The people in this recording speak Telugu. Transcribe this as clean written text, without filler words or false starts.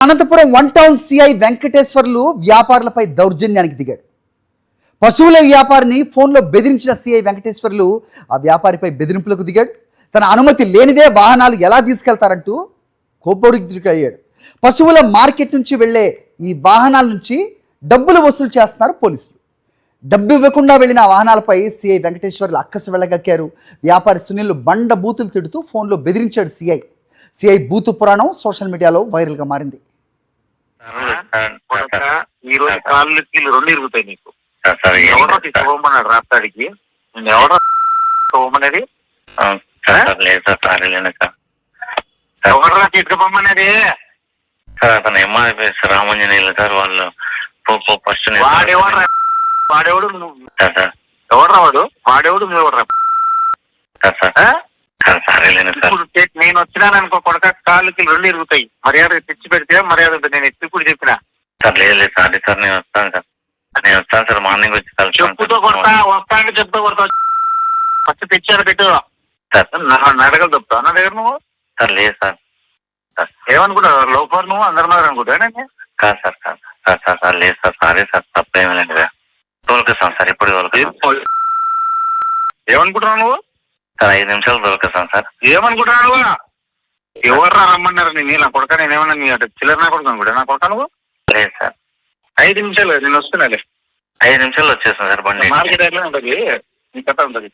Anantapuram one town CI Venkateswarlu వ్యాపారులపై దౌర్జన్యానికి దిగాడు. పశువుల వ్యాపారిని ఫోన్లో బెదిరించిన సిఐ వెంకటేశ్వర్లు ఆ వ్యాపారిపై బెదిరింపులకు దిగాడు. తన అనుమతి లేనిదే వాహనాలు ఎలా తీసుకెళ్తారంటూ కోపోద్రిక్తుడయ్యాడు. పశువుల మార్కెట్ నుంచి వెళ్లే ఈ వాహనాల నుంచి డబ్బులు వసూలు చేస్తున్నారు పోలీసులు. డబ్బు ఇవ్వకుండా వెళ్లిన వాహనాలపై సిఐ వెంకటేశ్వర్లు అక్కసు వెళ్ళగక్కారు. వ్యాపారి సునీల్ బండ బూతులు తిడుతూ ఫోన్లో బెదిరించాడు సిఐ బూతు పురాణం సోషల్ మీడియాలో వైరల్గా మారింది. ఈ రోజు కాళ్ళు కీళ్ళు రెండు ఇరుగుతాయి నీకు. ఎవరో తీసుకోమన్నాడు రాస్తాడికి, నేను ఎవరో తీసుకోమనేది ఎవరో తీసుకోమన్నది సార్. అతను ఎంఆర్పి రామంజనేయులు సార్. వాళ్ళు ఫస్ట్ వాడెవడు నువ్వు ఎవడరా వాడెవడు నువ్వు ఎవడరా? ఇప్పుడు నేను వచ్చినాను అనుకో కొడక కాళ్ళకి రెండు ఇరుగుతాయి. మర్యాద తెచ్చి పెడితే మర్యాద ఉంటుంది. నేను ఎత్తి కూడా చెప్పిన సార్. లేదు సార్, సార్ నేను వస్తాను సార్. నేను వస్తాను సార్. మార్నింగ్ వచ్చి చెప్పుతో కొడతా, వస్తా అంటే చెప్తా కొడతా. ఫస్ట్ తెచ్చాడు పెట్టు నడగలు చెప్తావు నా దగ్గర నువ్వు. సార్ లేదు సార్. ఏమనుకుంటావు లోపల నువ్వు అందరి మీద అనుకుంటా? కాదు సార్, కాదు సార్. సార్ సార్ లేదు సార్. సారీ సార్, తప్పేమీ లేదు. తోలుకొస్తాం సార్. ఇప్పుడు ఏమనుకుంటున్నావు నువ్వు? సార్ 5 నిమిషాలు దొరకస్తాం సార్. ఏమనుకుంటున్నావు నువ్వు? ఎవర్రా రమ్మన్నారు నేను నా కొడక? నేనేమన్నా నీ అటు చిల్లర నా కొడుకు అనుకుంటా నా కొడక నువ్వు? లేదు సార్. 5 నిమిషాలు నేను వస్తున్నాలే. 5 నిమిషాలు వచ్చేస్తాం సార్. బండి మార్కెట్ ఎట్లా ఉంటుంది నీ కథ ఉంటుంది.